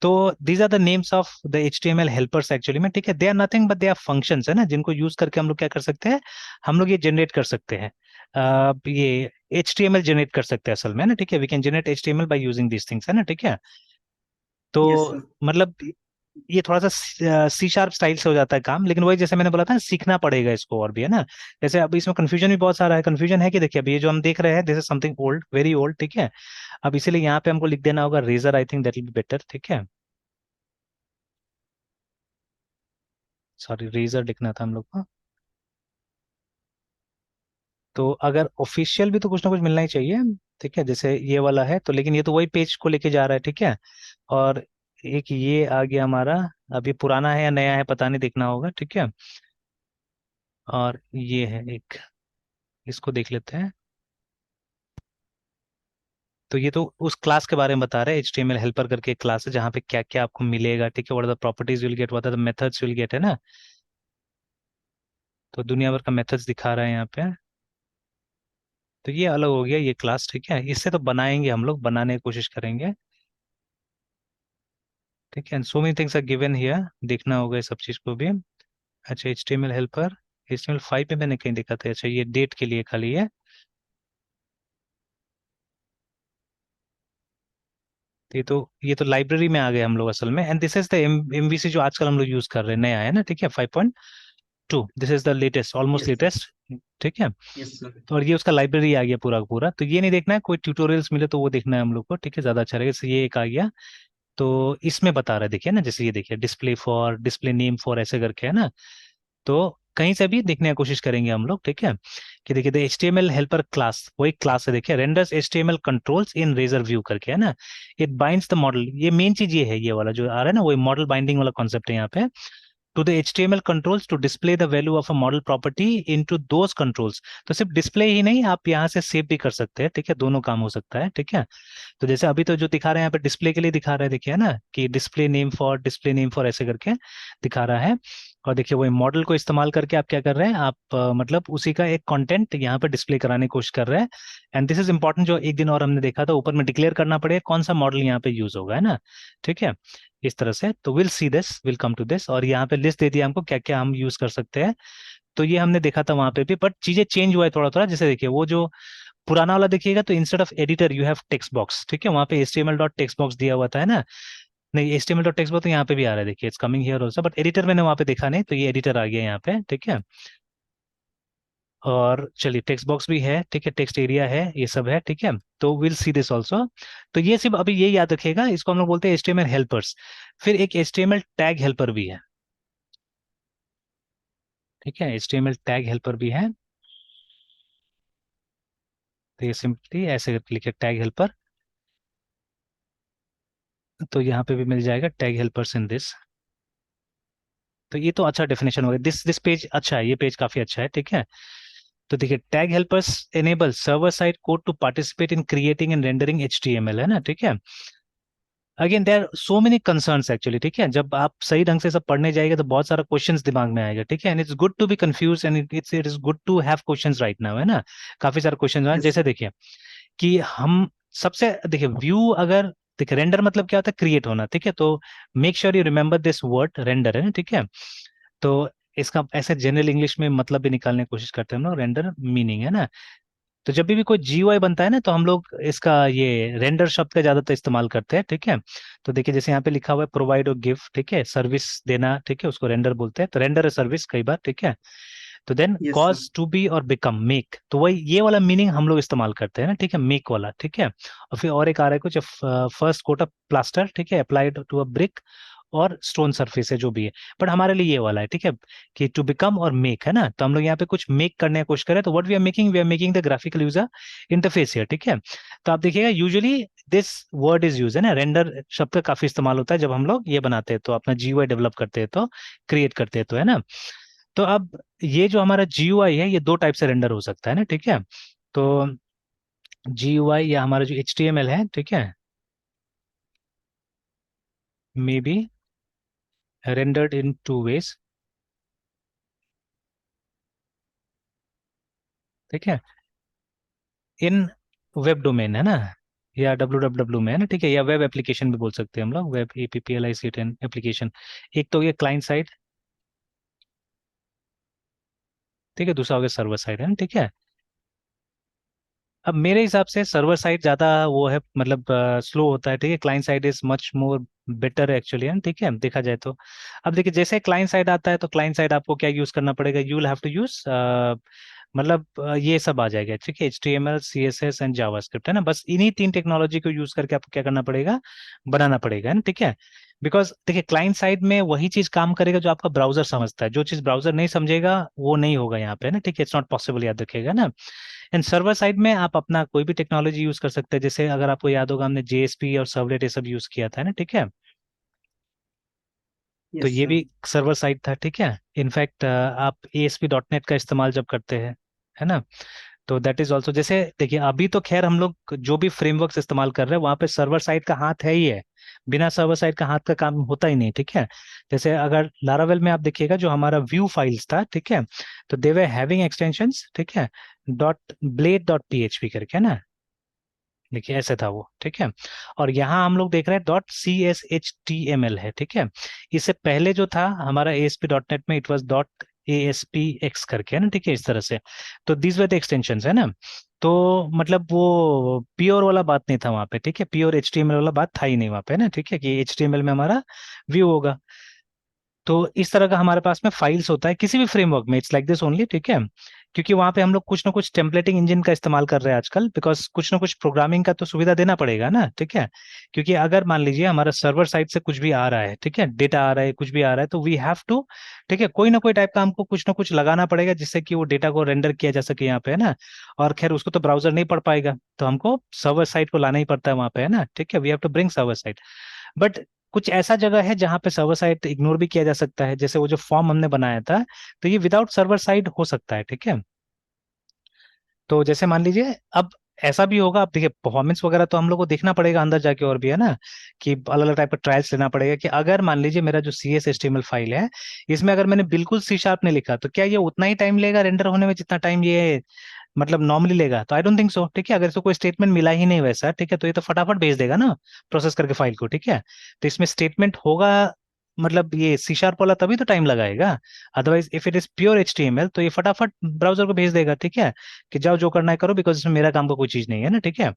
तो these are the names of the HTML helpers actually में, ठीक है, they are nothing but they are functions, है ना, जिनको यूज करके हम लोग क्या कर सकते हैं, हम लोग ये जनरेट कर सकते हैं, ये HTML जनरेट कर सकते हैं असल में, है ना, ठीक है, we can generate HTML by using these things, है ना, ठीक है। यस तो सर। मतलब ये थोड़ा सा C# स्टाइल से हो जाता है काम, लेकिन वही जैसे मैंने बोला था ना, सीखना पड़ेगा इसको और भी, है ना। जैसे अब इसमें कंफ्यूजन भी बहुत सारा है, कंफ्यूजन है कि देखिए अभी ये जो हम देख रहे हैं, this is something old, very old, ठीक है। अब इसीलिए यहाँ पे हमको लिख देना होगा razor, I think that will be better, ठीक है। सॉरी, रेजर लिखना था हम लोग को। तो अगर ऑफिशियल भी तो कुछ ना कुछ मिलना ही चाहिए। ठीक है, जैसे ये वाला है तो, लेकिन ये तो वही पेज को लेके जा रहा है। ठीक है, और एक ये आ गया हमारा, अभी पुराना है या नया है पता नहीं, देखना होगा। ठीक है, और ये है एक, इसको देख लेते हैं। तो ये तो उस क्लास के बारे में बता रहे हैं, HTML हेल्पर करके एक क्लास है जहाँ पे क्या क्या आपको मिलेगा। ठीक है, what are the properties will get, what are the methods will get, है ना। तो दुनिया भर का मेथड्स दिखा रहा है यहाँ पे। तो ये अलग हो गया ये क्लास। ठीक है, इससे तो बनाएंगे हम लोग, बनाने की कोशिश करेंगे। ठीक है, so many things are given here, देखना होगा इस सब चीज को भी। अच्छा, HTML हेल्पर, HTML5 में मैंने कहीं देखा था। अच्छा, ये डेट के लिए खाली है। तो ये तो लाइब्रेरी में आ गए हम लोग असल में, and this is the MVC जो आजकल हम लोग यूज कर रहे हैं, नया है ना। ठीक है, 5.2, this is the latest, almost yes sir. Latest. ठीक है, यस सर। तो और ये उसका लाइब्रेरी आ गया पूरा का पूरा। तो ये नहीं देखना है, कोई ट्यूटोरियल्स मिले तो वो देखना है हम लोग को। ठीक है, ज्यादा अच्छा रहेगा। जैसे ये एक आ गया, तो इसमें बता रहा है, देखिए ना, जैसे ये देखिए, display for, display name for, ऐसे करके, है ना। तो कहीं से भी देखने की कोशिश करेंगे हम लोग। ठीक है, कि देखिए द HTML हेल्पर क्लास, वही क्लास है, देखिए, renders HTML controls in razor view करके, है ना। इट बाइंड्स द मॉडल, ये मेन चीज ये है, ये वाला जो आ रहा है ना, वही मॉडल बाइंडिंग वाला कॉन्सेप्ट है यहाँ पे। To the HTML controls to display the value of a model property into those controls। तो सिर्फ डिस्प्ले ही नहीं, आप यहाँ से सेव भी कर सकते हैं। ठीक है, दोनों काम हो सकता है। ठीक है, तो जैसे अभी तो जो दिखा रहे हैं यहाँ पे डिस्प्ले के लिए दिखा रहा है, देखिए, है ना, कि display name for, display name for, ऐसे करके दिखा रहा है। और देखिए वही मॉडल को इस्तेमाल करके आप क्या कर रहे हैं, आप मतलब उसी का एक कंटेंट यहाँ पे डिस्प्ले कराने की कोशिश कर रहे हैं। एंड दिस इज इंपॉर्टेंट, जो एक दिन और हमने देखा था, ऊपर में डिक्लेयर करना पड़ेगा कौन सा मॉडल यहाँ पे यूज होगा, है ना। ठीक है, इस तरह से। तो will see this, will come to this, और यहाँ पे लिस्ट दे दिया हमको क्या क्या हम यूज कर सकते हैं। तो ये हमने देखा था वहां पे भी, बट चीजें चेंज हुआ है थोड़ा थोड़ा। जैसे देखिए, वो जो पुराना वाला देखिएगा, तो instead of editor you have text box. ठीक है, वहाँ पे HTML डॉट टेक्स्ट बॉक्स दिया हुआ था, है ना। नहीं, HTML डॉट टेक्स्ट बॉक्स तो यहाँ पे भी आ रहा है, देखिए, it's coming here also, but editor मैंने वहाँ पे देखा नहीं, तो ये एडिटर आ गया यहाँ पे। ठीक है, और चलिए टेक्स्ट बॉक्स भी है। ठीक है, टेक्स्ट एरिया है, ये सब है। ठीक है, तो विल सी दिस ऑल्सो। तो ये सिर्फ अभी ये याद रखिएगा, इसको हम लोग बोलते हैं HTML हेल्पर्स। फिर एक HTML टैग हेल्पर भी है। ठीक है, HTML टैग हेल्पर भी है। तो ये सिंपली ऐसे लिखे, टैग हेल्पर। तो यहाँ पे भी मिल जाएगा टैग हेल्पर्स इन दिस। तो ये तो अच्छा डेफिनेशन हो गया। दिस पेज अच्छा है, ये पेज काफी अच्छा है। ठीक है, तो देखिए, tag helpers enable server side code to participate in creating and rendering HTML, है ना। ठीक है, again there are so many concerns actually. ठीक है, जब आप सही ढंग से सब पढ़ने जाएंगे तो बहुत सारा क्वेश्चंस दिमाग में आएगा। ठीक है, and it's good to be confuse, and it is good to have questions right now, है ना। काफी सारे क्वेश्चंस हैं, यस जैसे सर। देखिए कि हम सबसे, देखिए व्यू, अगर देखिए रेंडर मतलब क्या होता है, क्रिएट होना। ठीक है, तो make sure you remember this word render, है ना। ठीक है, तो इसका ऐसे जनरल इंग्लिश में मतलब भी निकालने की कोशिश करते हैं हम लोग, रेंडर मीनिंग, है ना। तो जब भी कोई GUI बनता है ना, तो हम लोग इसका ये रेंडर शब्द का ज्यादातर इस्तेमाल करते हैं। ठीक है, तो देखिए जैसे यहाँ पे लिखा हुआ है प्रोवाइड और गिव। ठीक है, सर्विस देना। ठीक है, उसको रेंडर बोलते हैं, तो रेंडर है सर्विस कई बार। ठीक है, तो then yes sir. Cause, to be और बिकम, मेक, तो वही ये वाला मीनिंग हम लोग इस्तेमाल करते हैं ना। ठीक है, मेक वाला। ठीक है, और फिर और एक आ रहा है कुछ, फर्स्ट कोट ऑफ प्लास्टर। ठीक है, अप्लाइड टू अ ब्रिक और स्टोन सरफेस है जो भी है, बट हमारे लिए ये वाला है। ठीक है, कि टू बिकम और मेक, है ना। तो हम लोग यहाँ पे कुछ मेक करने की कोशिश करें, तो what we are making the graphical user interface है। ठीक है, तो आप देखिएगा usually this word is use, है ना। रेंडर शब्द का काफी इस्तेमाल होता है जब हम लोग ये बनाते हैं, तो अपना GUI डेवलप करते हैं, तो क्रिएट करते हैं, तो, है ना। तो अब ये जो हमारा GUI है, ये दो टाइप से रेंडर हो सकता है ना। ठीक है, तो GUI या हमारा जो HTML है, ठीक है, may be rendered in two ways. ठीक है, इन वेब डोमेन, है ना, या WWW में, है ना। ठीक है, या वेब एप्लीकेशन भी बोल सकते हैं हम लोग, वेब API एप्लीकेशन। एक तो ये क्लाइंट साइड, ठीक है, दूसरा हो गया सर्वर साइड, है ना। ठीक है, अब मेरे हिसाब से सर्वर साइड ज्यादा वो है, मतलब स्लो होता है। ठीक है, client side is much more better actually, है। ठीक है, देखा जाए तो अब देखिए, जैसे क्लाइंट साइड आता है, तो क्लाइंट साइड आपको क्या यूज करना पड़ेगा, you will have to use मतलब ये सब आ जाएगा, ठीक है, HTML CSS एंड जावास्क्रिप्ट, है ना, बस इन्हीं 3 टेक्नोलॉजी को यूज करके आपको क्या करना पड़ेगा, बनाना पड़ेगा, है ना, ठीक है। बिकॉज देखिए क्लाइंट साइड में वही चीज काम करेगा जो आपका ब्राउजर समझता है, जो चीज ब्राउजर नहीं समझेगा वो नहीं होगा यहाँ पे, है ना, ठीक है, इट्स नॉट पॉसिबल, याद रखिएगा ना। एंड सर्वर साइड में आप अपना कोई भी टेक्नोलॉजी यूज कर सकते हैं, जैसे अगर आपको याद होगा हमने JSP और सर्वलेट ये सब यूज किया था, है ना, ठीक है। तो यस ये सर। भी सर्वर साइड था, ठीक है। इनफैक्ट आप ASP.NET का इस्तेमाल जब करते हैं, है ना, तो दैट इज ऑल्सो, जैसे देखिए अभी तो खैर हम लोग जो भी फ्रेमवर्क्स इस्तेमाल कर रहे हैं वहां पे सर्वर साइड का हाथ है ही है, बिना सर्वर साइड का हाथ का काम होता ही नहीं, ठीक है। जैसे अगर लारावेल में आप देखिएगा जो हमारा व्यू फाइल्स था, ठीक है, तो दे वर हैविंग एक्सटेंशंस, ठीक है, .blade.php करके, है ना, देखिए ऐसे था वो, ठीक है। और यहाँ हम लोग देख रहे हैं .CSHTML है, ठीक है। इससे पहले जो था हमारा ASP.NET में इट वाज .ASPX करके, है ना, ठीक है, इस तरह से। तो दीज वर द एक्सटेंशंस, है ना। तो मतलब वो प्योर वाला बात नहीं था वहाँ पे, ठीक है, प्योर HTML वाला बात था ही नहीं वहाँ पे, है ना, ठीक है, कि HTML में हमारा व्यू होगा। तो इस तरह का हमारे पास में फाइल्स होता है किसी भी फ्रेमवर्क में, इट्स लाइक दिस ओनली, ठीक है। क्योंकि वहां पे हम लोग कुछ ना कुछ टेम्पलेटिंग इंजन का इस्तेमाल कर रहे हैं आजकल, बिकॉज कुछ ना कुछ प्रोग्रामिंग का तो सुविधा देना पड़ेगा ना, ठीक है। क्योंकि अगर मान लीजिए हमारा सर्वर साइड से कुछ भी आ रहा है, ठीक है, डेटा आ रहा है, कुछ भी आ रहा है, तो वी हैव टू, ठीक है, कोई ना कोई टाइप का हमको कुछ ना कुछ लगाना पड़ेगा जिससे कि वो डेटा को रेंडर किया जा सके यहाँ पे, है ना। और खैर उसको तो ब्राउजर नहीं पढ़ पाएगा, तो हमको सर्वर साइड को लाना ही पड़ता है वहां पे, है ना, ठीक है, we have to bring server side. But कुछ ऐसा जगह है जहां पे सर्वर साइड इग्नोर भी किया जा सकता है, जैसे वो जो फॉर्म हमने बनाया था, तो ये विदाउट सर्वर साइड हो सकता है, ठीक है। तो जैसे मान लीजिए अब ऐसा भी होगा, अब देखिए परफॉर्मेंस वगैरह तो हम लोग को देखना पड़ेगा अंदर जाके और भी, है ना, कि अलग अलग टाइप का ट्रायल्स लेना पड़ेगा कि अगर मान लीजिए मेरा जो CSHTML फाइल है इसमें अगर मैंने बिल्कुल C# नहीं लिखा तो क्या ये उतना ही टाइम लेगा रेंडर होने में जितना टाइम ये मतलब नॉर्मली लेगा? तो आई डोंट थिंक सो, ठीक है। अगर इसको कोई स्टेटमेंट मिला ही नहीं वैसा, ठीक है, तो ये तो फटाफट भेज देगा ना प्रोसेस करके फाइल को, ठीक है। तो इसमें स्टेटमेंट होगा, मतलब ये C# वाला, तभी तो टाइम लगाएगा। Otherwise if it is pure HTML तो ये फटाफट ब्राउजर को भेज देगा, ठीक है, कि जाओ जो करना है करो, बिकॉज इसमें मेरा काम का कोई चीज नहीं है ना, ठीक है।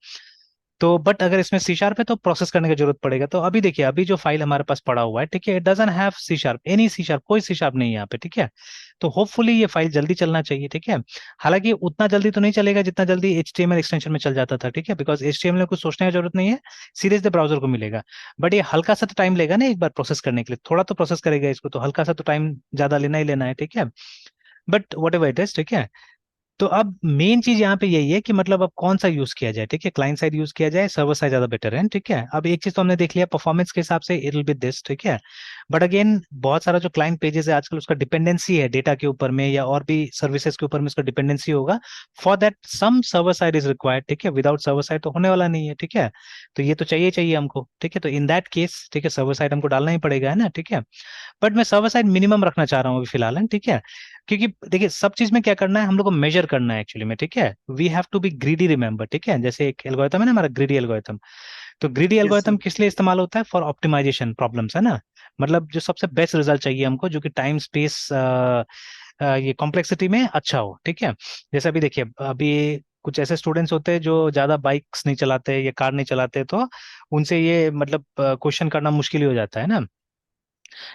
तो बट अगर इसमें C# है तो प्रोसेस करने की जरूरत पड़ेगा। तो अभी देखिए अभी जो फाइल हमारे पास पड़ा हुआ है, ठीक है, it doesn't have C#, any C#, कोई C# नहीं है यहाँ पे, ठीक है। तो होपफुली ये फाइल जल्दी चलना चाहिए, ठीक है। हालांकि उतना जल्दी तो नहीं चलेगा जितना जल्दी HTML एक्सटेंशन में चल जाता था, ठीक है, बिकॉज HTML में कुछ सोचने की जरूरत नहीं है, सीधे सीधे ब्राउजर को मिलेगा। बट ये हल्का सा तो टाइम लेगा ना एक बार प्रोसेस करने के लिए, थोड़ा तो प्रोसेस करेगा इसको, तो हल्का सा तो टाइम ज्यादा लेना ही लेना है, ठीक है। But what ever it is, ठीक है। तो अब मेन चीज यहाँ पे यही है कि मतलब अब कौन सा यूज किया जाए, ठीक है, क्लाइंट साइड यूज किया जाए, सर्वर साइड ज्यादा बेटर है, ठीक है। अब एक चीज तो हमने देख लिया परफॉर्मेंस के हिसाब से इट विल बी दिस, ठीक है। बट अगेन बहुत सारा जो क्लाइंट पेजेस है आजकल उसका डिपेंडेंसी है डेटा के ऊपर में या और भी सर्विसेज के ऊपर में उसका डिपेंडेंसी होगा। For that some server side is required, ठीक है, विदाउट सर्वर साइड तो होने वाला नहीं है, ठीक है। तो ये तो चाहिए चाहिए हमको, ठीक है, तो इन दैट केस, ठीक है, सर्वर साइड हमको डालना ही पड़ेगा, है ना, ठीक है। बट मैं सर्वर साइड मिनिमम रखना चाह रहा हूँ अभी फिलहाल, है, ठीक है। क्योंकि देखिए सब चीज में क्या करना है, हम लोग को मेजर करना है एक्चुअली में, ठीक है। We have to be greedy, remember, ठीक है। जैसे एक एल्गोरिथम है ना हमारा ग्रीडी एल्गोरिथम, तो ग्रीडी यस एल्गोरिथम सर। किस लिए इस्तेमाल होता है? फॉर ऑप्टिमाइजेशन प्रॉब्लम्स, है ना। मतलब जो सबसे बेस्ट रिजल्ट चाहिए हमको, जो कि टाइम स्पेस ये कॉम्प्लेक्सिटी में अच्छा हो, ठीक है। जैसे अभी देखिए अभी कुछ ऐसे स्टूडेंट्स होते हैं जो ज्यादा बाइक्स नहीं चलाते या कार नहीं चलाते, तो उनसे ये मतलब क्वेश्चन करना मुश्किल ही हो जाता है ना।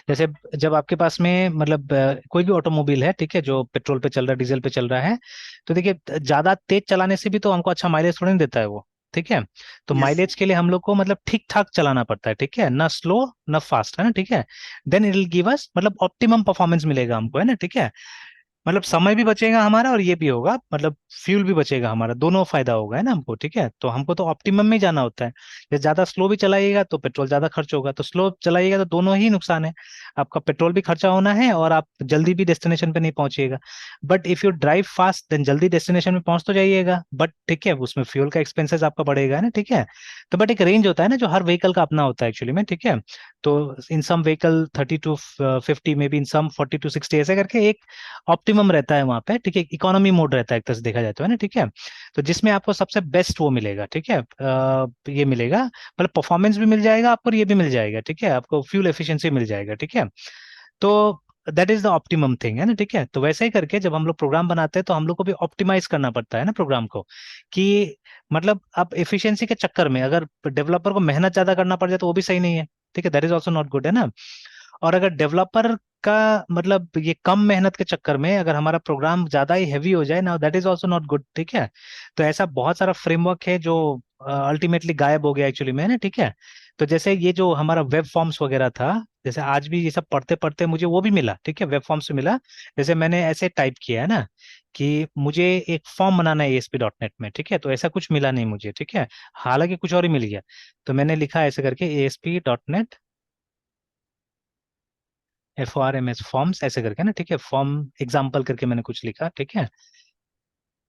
जैसे जब आपके पास में मतलब कोई भी ऑटोमोबाइल है, ठीक है, जो पेट्रोल पे चल रहा है, डीजल पे चल रहा है, तो देखिए ज्यादा तेज चलाने से भी तो हमको अच्छा माइलेज थोड़ी ना देता है वो, ठीक है। तो यस माइलेज के लिए हम लोग को मतलब ठीक ठाक चलाना पड़ता है, ठीक है, ना स्लो ना फास्ट, है ना, ठीक है। Then it will give us मतलब ऑप्टिमम परफॉर्मेंस मिलेगा हमको, है ना, ठीक है। मतलब समय भी बचेगा हमारा और ये भी होगा, मतलब फ्यूल भी बचेगा हमारा, दोनों फायदा होगा, है ना हमको, ठीक है। तो हमको तो ऑप्टिमम में ही जाना होता है। जैसे ज्यादा स्लो भी चलाइएगा तो पेट्रोल ज्यादा खर्च होगा, तो स्लो चलाइएगा तो दोनों ही नुकसान है। आपका पेट्रोल भी खर्चा होना है और आप जल्दी भी डेस्टिनेशन पे नहीं पहुंचिएगा। But if you drive fast then जल्दी डेस्टिनेशन में पहुंच तो जाइएगा, बट ठीक है उसमें फ्यूल का एक्सपेंसेस आपका बढ़ेगा, है ना, ठीक है। तो बट एक रेंज होता है ना जो हर व्हीकल का अपना होता है एक्चुअली में, ठीक है। तो in some vehicle 30 to 50, maybe in some 40 to 60, ऐसे करके एक ऑप्टिमम रहता है वहां पे, ठीक है। इकोनॉमी मोड रहता है एक तरह से देखा जाए तो, है ना, ठीक है। तो जिसमें आपको सबसे बेस्ट वो मिलेगा, ठीक है, ये मिलेगा, मतलब परफॉर्मेंस भी मिल जाएगा आपको और ये भी मिल जाएगा, ठीक है, आपको फ्यूल एफिशिएंसी मिल जाएगा, ठीक है। तो that is the optimum thing, है ना, ठीक है। तो वैसे ही करके जब हम लोग प्रोग्राम बनाते हैं तो हम लोग को भी ऑप्टिमाइज करना पड़ता है ना प्रोग्राम को, कि मतलब आप एफिशिएंसी के चक्कर में अगर डेवलपर को मेहनत ज्यादा करना पड़ जाए तो वो भी सही नहीं है, ठीक है, that is also not good, है ना। और अगर डेवलपर का मतलब ये कम मेहनत के चक्कर में अगर हमारा प्रोग्राम ज्यादा ही हैवी हो जाए ना, that is also not good, ठीक है। तो ऐसा बहुत सारा फ्रेमवर्क है जो अल्टीमेटली गायब हो गया एक्चुअली में ना, ठीक है। तो जैसे ये जो हमारा वेब फॉर्म्स वगैरह था, जैसे आज भी ये सब पढ़ते पढ़ते मुझे वो भी मिला, ठीक है, वेब फॉर्म्स से मिला। जैसे मैंने ऐसे टाइप किया है ना कि मुझे एक फॉर्म बनाना है ASP.NET में, ठीक है, तो ऐसा कुछ मिला नहीं मुझे, ठीक है, हालांकि कुछ और ही मिल गया। तो मैंने लिखा ऐसे करके ASP.NET FORMS फॉर्म्स ऐसे करके ना, ठीक है, फॉर्म एग्जाम्पल करके मैंने कुछ लिखा, ठीक है।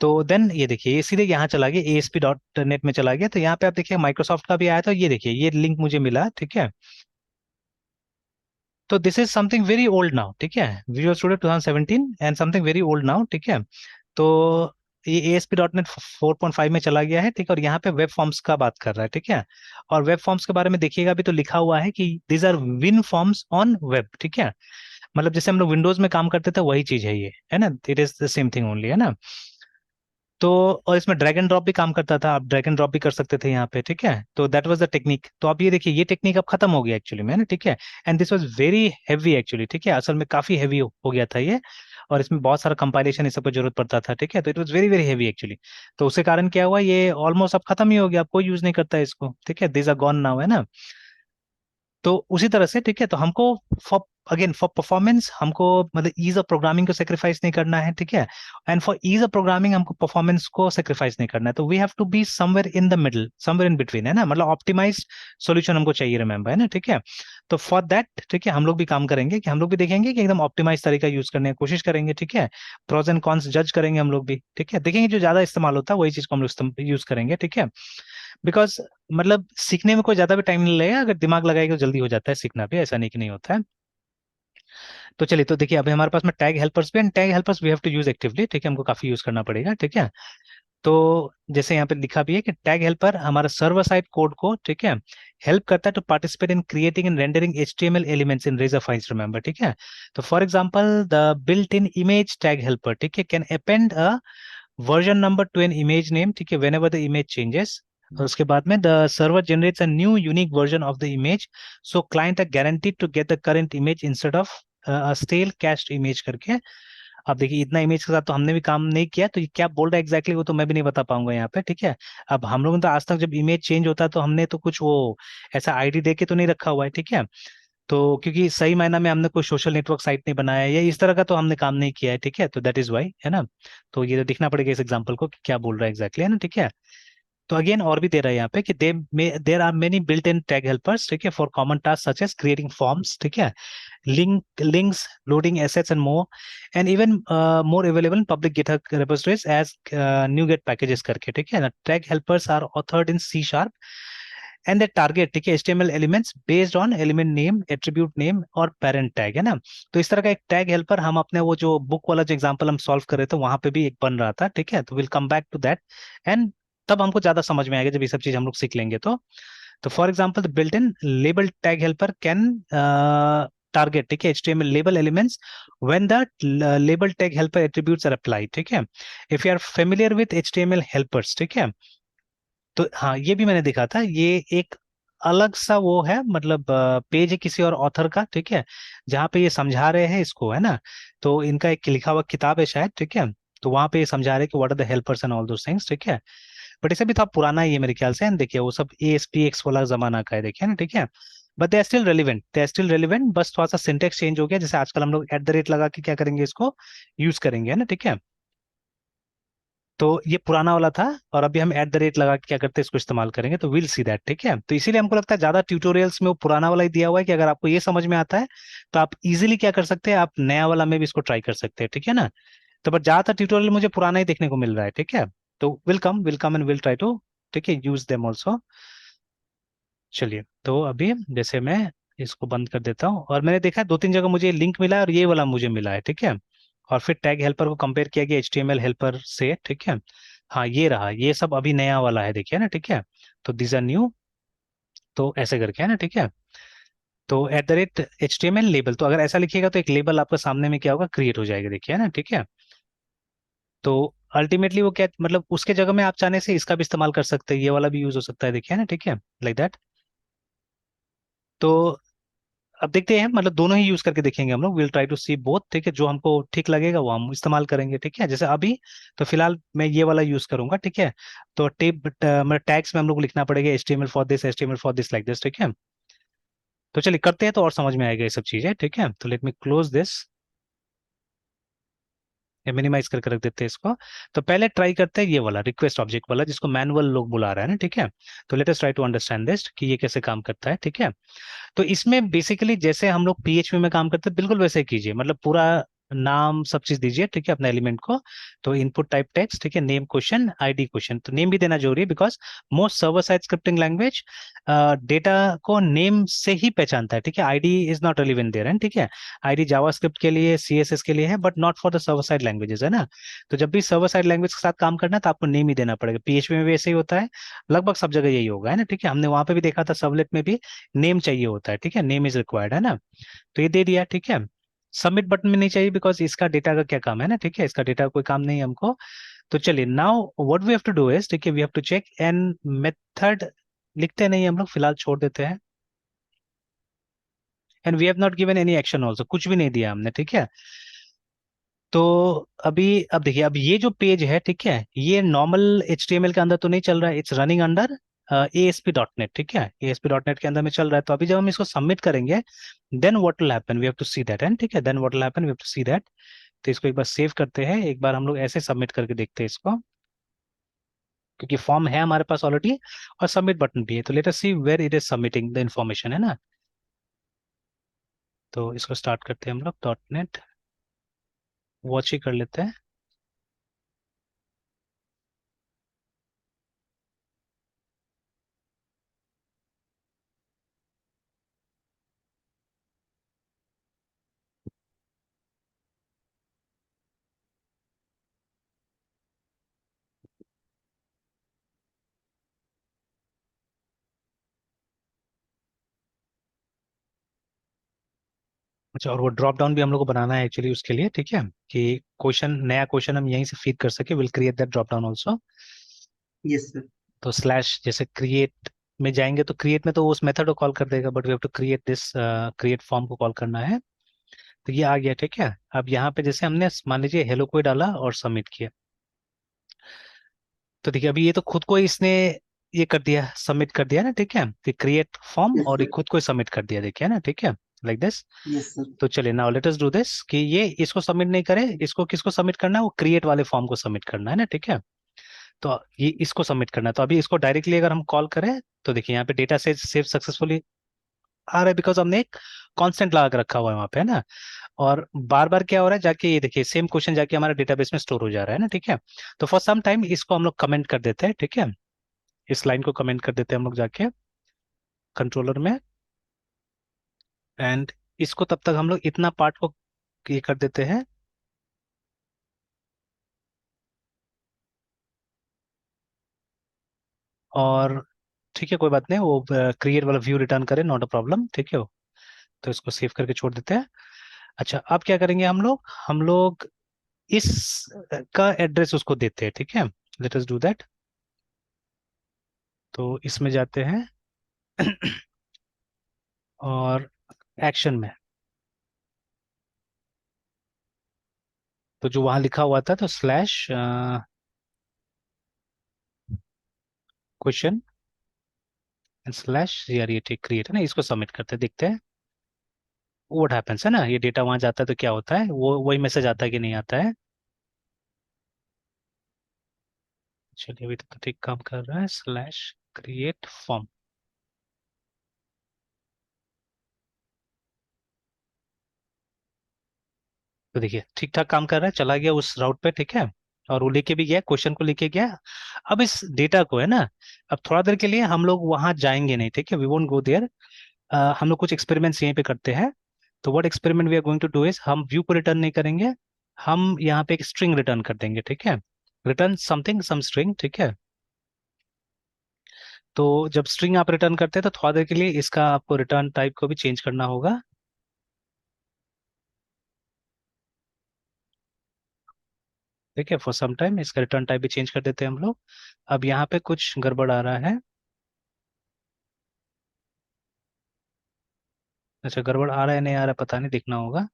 तो देन ये देखिए, ये सीधे यहाँ चला गया, ASP.NET में चला गया। तो यहाँ पे आप देखिए माइक्रोसॉफ्ट का भी आया था, ये देखिए ये लिंक मुझे मिला, ठीक है। तो this is something very old now, ठीक है, visual studio 2017 and something very old now, ठीक है। तो ये ASP.NET 4.5 में चला गया है, ठीक है, और यहाँ पे वेब फॉर्म्स का बात कर रहा है, ठीक है। और वेब फॉर्म्स के बारे में देखिएगा अभी तो लिखा हुआ है कि these are win forms on web, ठीक है। मतलब जैसे हम लोग विंडोज में काम करते थे वही चीज है ये, है ना, it is the same thing only, है ना। तो और इसमें ड्रैग एंड ड्रॉप भी काम करता था, आप ड्रैग एंड ड्रॉप भी कर सकते थे यहाँ पे, ठीक है। तो दैट वाज द टेक्निक। तो आप ये देखिए ये टेक्निक अब खत्म हो गया एक्चुअली में, है ना, ठीक है। And this was very heavy actually, ठीक है, असल में काफी हैवी हो गया था ये। और इसमें बहुत सारा कंपाइलेशन इस सब की जरूरत पड़ता था, ठीक है। तो it was very very heavy actually. तो उसके कारण क्या हुआ, ये ऑलमोस्ट अब खत्म ही हो गया, अब कोई यूज नहीं करता है इसको, ठीक है, दिस आर गॉन नाउ, है ना। तो उसी तरह से, ठीक है, तो हमको फॉर अगेन फॉर परफॉर्मेंस हमको मतलब ईज ऑफ प्रोग्रामिंग को सेक्रीफाइस नहीं करना है, ठीक है। And for ease of programming हमको परफॉर्मेंस को सेक्रीफाइस नहीं करना है। तो we have to be somewhere in the middle, somewhere in between, है ना, मतलब ऑप्टिमाइज्ड सॉल्यूशन हमको चाहिए, रिमेंबर, है ना, ठीक है। तो फॉर दैट, ठीक है, हम लोग भी काम करेंगे कि हम लोग भी देखेंगे कि एकदम ऑप्टिमाइज तरीका यूज करने की कोशिश करेंगे, ठीक है। प्रोज एंड कॉन्स जज करेंगे हम लोग भी, ठीक है, देखेंगे जो ज्यादा इस्तेमाल होता है वही चीज को हम लोग यूज करेंगे, ठीक है। बिकॉज मतलब सीखने में कोई ज्यादा भी टाइम नहीं लगेगा, अगर दिमाग लगाएगा तो जल्दी हो जाता है सीखना भी, ऐसा नहीं कि नहीं होता है। तो चलिए, तो देखिए अभी हमारे पास में टैग हेल्पर्स भी, and tag helpers we have to use actively, ठीक है, हमको काफी यूज करना पड़ेगा, ठीक है। तो जैसे यहाँ पे लिखा भी है कि टैग हेल्पर हमारा सर्वर साइड कोड को, ठीक है, हेल्प करता है to participate in creating and rendering HTML elements in razor files, remember, ठीक है। तो for example the built in image tag helper, ठीक है, can append a version number to an image name, ठीक है, whenever the image changes. और उसके बाद में the server generates a new unique version of the image, so client are guaranteed to get the current image instead of stale cached image करके। अब देखिए इतना इमेज के साथ तो हमने भी काम नहीं किया, तो ये क्या बोल रहा है एग्जैक्टली वो तो मैं भी नहीं बता पाऊंगा यहाँ पे, ठीक है। अब हम लोगों ने तो आज तक जब इमेज चेंज होता है तो हमने तो कुछ वो ऐसा आईडी दे के तो नहीं रखा हुआ है, ठीक है। तो क्योंकि सही मायना में हमने कोई सोशल नेटवर्क साइट नहीं बनाया है या इस तरह का तो हमने काम नहीं किया है, ठीक है, तो दैट इज वाई, है ना। तो ये तो दिखना पड़ेगा इस एग्जांपल को कि क्या बोल रहा है एग्जैक्टली, है ना, ठीक है। तो अगेन और भी दे रहा है यहाँ पे कि there are many built in tag helpers, ठीक है, for common task such as creating forms, ठीक है, links, loading assets and more, and even more available in public GitHub repositories as NuGet packages करके, ठीक है ना। Tag helpers are authored in C sharp and they target, ठीक है, HTML elements based on element name, attribute name और parent tag, है ना। तो इस तरह का एक टैग हेल्पर हम अपने वो जो बुक वाला जो एग्जांपल हम सॉल्व कर रहे थे वहां पे भी एक बन रहा था, ठीक है। तो will come back to that and तब हमको ज्यादा समझ में आएगा जब ये सब चीज हम लोग सीख लेंगे। तो for example the built in label tag helper can target, ठीक है, HTML label elements when the label tag helper attributes are apply, ठीक है, if you are familiar with HTML helpers, ठीक है। तो हाँ ये भी मैंने देखा था, ये एक अलग सा वो है, मतलब पेज है किसी और ऑथर का, ठीक है, जहाँ पे ये समझा रहे हैं इसको, है ना। तो इनका एक लिखा हुआ किताब है शायद, ठीक है। तो वहां पे ये समझा रहे हैं कि what are the helpers and all those things, ठीक है। बट इसे भी थोड़ा पुराना ही है मेरे ख्याल से, एंड देखिए वो सब ASPX वाला जमाना का है, देखिए ना, ठीक है। But they are still relevant, they are still relevant, बस थोड़ा सा सिंटेक्स चेंज हो गया, जैसे आजकल हम लोग @ लगा के क्या करेंगे इसको यूज करेंगे, है ना, ठीक है। तो ये पुराना वाला था, और अभी हम लगा के क्या करते हैं इसको इस्तेमाल करेंगे, तो विल सी दैट, ठीक है। तो इसीलिए हमको लगता है ज्यादा ट्यूटोरियल्स में वो पुराना वाला ही दिया हुआ है कि अगर आपको ये समझ में आता है तो आप इजीली क्या कर सकते हैं, आप नया वाला में भी इसको ट्राई कर सकते हैं, ठीक है ना। तो बट ज्यादातर ट्यूटोरियल मुझे पुराना ही देखने को मिल रहा है, ठीक है। तो will come and will try to, ठीक है, यूज देम ऑल्सो। चलिए, तो अभी जैसे मैं इसको बंद कर देता हूँ, और मैंने देखा है 2-3 जगह मुझे लिंक मिला है और ये वाला मुझे मिला है, ठीक है। और फिर टैग हेल्पर को कंपेयर किया गया HTML हेल्पर से, ठीक है। हाँ ये रहा, ये सब अभी नया वाला है, देखिए ना, ठीक है। तो दीज आर न्यू, तो ऐसे करके, है ना, ठीक है। तो @HTML लेबल, तो अगर ऐसा लिखिएगा तो एक लेबल आपका सामने में क्या होगा, क्रिएट हो जाएगा, देखिए ना, ठीक है। तो अल्टीमेटली वो क्या मतलब उसके जगह में आप चाहने से इसका भी इस्तेमाल कर सकते हैं, ये वाला भी यूज हो सकता है, देखिए ना, ठीक है, लाइक दैट। तो अब देखते हैं, मतलब दोनों ही यूज करके देखेंगे हम लोग, will try to see both, ठीक है, जो हमको ठीक लगेगा वो हम इस्तेमाल करेंगे, ठीक है। जैसे अभी तो फिलहाल मैं ये वाला यूज करूंगा, ठीक है। तो मतलब टैग्स में हम लोग को लिखना पड़ेगा HTML for this, HTML for this, like this, ठीक है। तो चलिए करते हैं, तो और समझ में आएगा ये सब चीजें, ठीक है। तो लेट मी क्लोज दिस, या मिनिमाइज करके रख देते हैं इसको। तो पहले ट्राई करते हैं ये वाला रिक्वेस्ट ऑब्जेक्ट वाला, जिसको मैनुअल लोग बुला रहा है ना, ठीक है। तो let us try to understand this कि ये कैसे काम करता है, ठीक है। तो इसमें बेसिकली जैसे हम लोग PHP में काम करते हैं बिल्कुल वैसे ही कीजिए, मतलब पूरा नाम सब चीज दीजिए, ठीक है, अपने एलिमेंट को। तो इनपुट टाइप टेक्स्ट, ठीक है, नेम क्वेश्चन, ID क्वेश्चन। तो नेम भी देना जरूरी है, because most server side scripting language data को नेम से ही पहचानता है, ठीक है। ID is not relevant there, है, ठीक है। ID जावास्क्रिप्ट के लिए, CSS के लिए है, but not for the server side languages, है ना। तो जब भी सर्वर साइड लैंग्वेज के साथ काम करना है तो आपको नेम ही देना पड़ेगा। PHP में भी ऐसे ही होता है, लगभग सब जगह यही होगा, है ना, ठीक है। हमने वहां पे भी देखा था, सर्वलेट में भी नेम चाहिए होता है, ठीक है, नेम इज रिक्वायर्ड, है ना। तो ये दे दिया, ठीक है। सबमिट बटन में नहीं चाहिए, बिकॉज इसका डेटा का क्या काम है ना, ठीक है, इसका डेटा का कोई काम नहीं है हमको। तो चलिए, now what we have to do is, ठीक है, we have to check an method. लिखते नहीं हम लोग, फिलहाल छोड़ देते हैं। And we have not given any action also, कुछ भी नहीं दिया हमने, ठीक है। तो अभी, अब देखिए, अब ये जो पेज है, ठीक है, ये नॉर्मल HTML के अंदर तो नहीं चल रहा है, इट्स रनिंग अंडर ASP.NET, ठीक है, ASP.NET के अंदर में चल रहा है। तो अभी जब हम इसको सबमिट करेंगे, then what will happen, we have to see that, and ठीक है, then what will happen, we have to see that. तो इसको एक बार सेव करते हैं, एक बार हम लोग ऐसे सबमिट करके देखते हैं इसको, क्योंकि फॉर्म है हमारे पास ऑलरेडी, और सबमिट बटन भी है। तो let us see where it is submitting the information, है ना। तो इसको स्टार्ट करते हैं हम लोग, .NET वॉच ही कर लेते हैं। अच्छा, और वो ड्रॉप डाउन भी हम लोग को बनाना है एक्चुअली उसके लिए, ठीक है, कि क्वेश्चन, नया क्वेश्चन हम यहीं से फीड कर सके, will create that drop down also. Yes sir. तो स्लैश जैसे क्रिएट में जाएंगे, तो क्रिएट में तो उस मेथड को कॉल कर देगा, but we have to create this, create form को कॉल करना है। तो ये आ गया, ठीक है। अब यहाँ पे जैसे हमने मान लीजिए हेलो कोई डाला और सबमिट किया, तो देखिए अभी ये तो खुद को इसने ये कर दिया, सबमिट कर दिया ना, ठीक है, तो क्रिएट फॉर्म, यस और ये सर। खुद को सबमिट कर दिया, देखिए ना, ठीक है, लाइक दिस। Yes sir. तो चलिए, now let us do this, कि ये इसको सबमिट नहीं करे, इसको किसको सबमिट करना है, वो क्रिएट वाले फॉर्म को सबमिट करना है ना, ठीक है। तो ये इसको सबमिट करना है। तो अभी इसको डायरेक्टली अगर हम कॉल करें, तो देखिए यहाँ पे डेटा से सेव सक्सेसफुली आ रहा है, बिकॉज हमने एक कांस्टेंट लगा के रखा हुआ है वहाँ पे, है ना। और बार बार क्या हो रहा है, जाके ये देखिए सेम क्वेश्चन जाके हमारे डेटाबेस में स्टोर हो जा रहा है ना, ठीक है। तो फॉर सम टाइम इसको हम लोग कमेंट कर देते हैं, ठीक है, इस लाइन को कमेंट कर देते हैं हम लोग जाके कंट्रोलर में। एंड इसको तब तक हम लोग इतना पार्ट को ये कर देते हैं, और ठीक है, कोई बात नहीं, वो क्रिएट वाला व्यू रिटर्न करे, नॉट अ प्रॉब्लम, ठीक है। तो इसको सेव करके छोड़ देते हैं। अच्छा, अब क्या करेंगे हम लोग इस का एड्रेस उसको देते हैं, ठीक है। Let us do that. तो इसमें जाते हैं और एक्शन में, तो जो वहां लिखा हुआ था, तो स्लैश क्वेश्चन स्लैश यार, ये ठीक क्रिएट है ना, इसको सबमिट करते हैं, देखते हैं व्हाट हैपेंस, है ना। ये डेटा वहां जाता है तो क्या होता है, वो वही मैसेज आता है कि नहीं आता है। चलिए, अभी तक तो ठीक काम कर रहा है, स्लैश क्रिएट फॉर्म। तो देखिए ठीक ठाक काम कर रहा है, चला गया उस राउट पे, ठीक है। और वो लेके भी गया, क्वेश्चन को लेके गया। अब इस डेटा को, है ना, अब थोड़ा देर के लिए हम लोग वहां जाएंगे नहीं, ठीक है, वी वोंट गो देयर। हम लोग कुछ एक्सपेरिमेंट्स यहीं पे करते हैं। तो what experiment we are going to do is, हम व्यू को रिटर्न नहीं करेंगे, हम यहाँ पे एक स्ट्रिंग रिटर्न कर देंगे, ठीक है। रिटर्न समथिंग, सम स्ट्रिंग, ठीक है। तो जब स्ट्रिंग आप रिटर्न करते हैं, तो थोड़ा देर के लिए इसका आपको रिटर्न टाइप को भी चेंज करना होगा, ठीक है। फॉर सम टाइम इसका रिटर्न टाइप भी चेंज कर देते हैं हम लोग। अब यहाँ पे कुछ गड़बड़ आ रहा है, अच्छा, गड़बड़ आ रहा है नहीं आ रहा है पता नहीं, देखना होगा।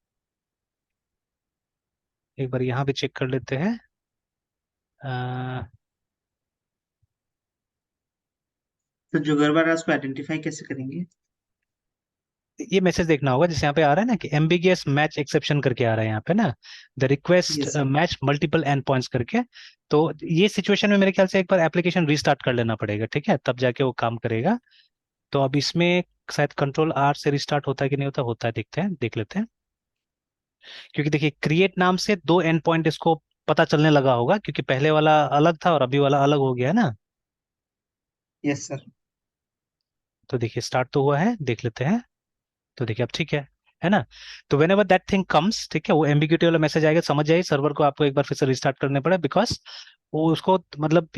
एक बार यहाँ भी चेक कर लेते हैं। अ, तो जो गड़बड़ है उसको आइडेंटिफाई कैसे करेंगे? ये मैसेज देखना होगा, जैसे यहाँ पे आ रहा है ना कि एम्बिगियस मैच एक्सेप्शन करके आ रहा है यहाँ पे ना, the request yes sir. Match multiple and points करके। तो ये सिचुएशन में मेरे ख्याल से एक बार एप्लीकेशन रीस्टार्ट कर लेना पड़ेगा, ठीक है, तब जाके वो काम करेगा। तो अब इसमें शायद कंट्रोल आर से रिस्टार्ट होता है कि नहीं होता, होता है, देखते हैं, देख लेते हैं। क्योंकि देखिए क्रिएट नाम से दो एंड पॉइंट इसको पता चलने लगा होगा, क्योंकि पहले वाला अलग था और अभी वाला अलग हो गया है ना। Yes sir. तो देखिए स्टार्ट तो हुआ है, देख लेते हैं। तो देखिए अब ठीक है ना। तो when ever that thing comes, ठीक है, वो एम्बिग्यूटी वाला मैसेज आएगा, समझ जाइए सर्वर को आपको एक बार फिर से रिस्टार्ट करने पड़े, बिकॉज वो उसको मतलब